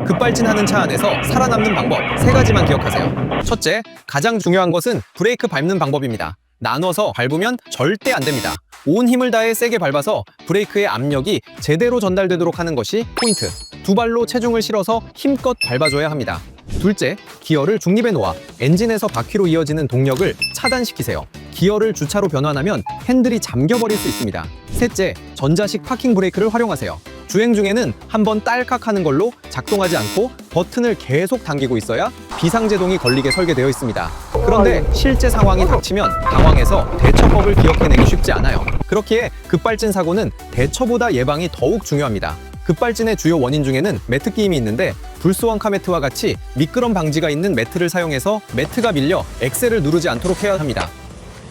급발진하는 차 안에서 살아남는 방법 3가지만 기억하세요. 첫째, 가장 중요한 것은 브레이크 밟는 방법입니다. 나눠서 밟으면 절대 안 됩니다. 온 힘을 다해 세게 밟아서 브레이크의 압력이 제대로 전달되도록 하는 것이 포인트. 두 발로 체중을 실어서 힘껏 밟아줘야 합니다. 둘째, 기어를 중립에 놓아 엔진에서 바퀴로 이어지는 동력을 차단시키세요. 기어를 주차로 변환하면 핸들이 잠겨버릴 수 있습니다. 셋째, 전자식 파킹 브레이크를 활용하세요. 주행 중에는 한번 딸깍 하는 걸로 작동하지 않고 버튼을 계속 당기고 있어야 비상제동이 걸리게 설계되어 있습니다. 그런데 실제 상황이 닥치면 당황해서 대처법을 기억해내기 쉽지 않아요. 그렇기에 급발진 사고는 대처보다 예방이 더욱 중요합니다. 급발진의 주요 원인 중에는 매트 끼임이 있는데 불스원카 매트와 같이 미끄럼 방지가 있는 매트를 사용해서 매트가 밀려 엑셀을 누르지 않도록 해야 합니다.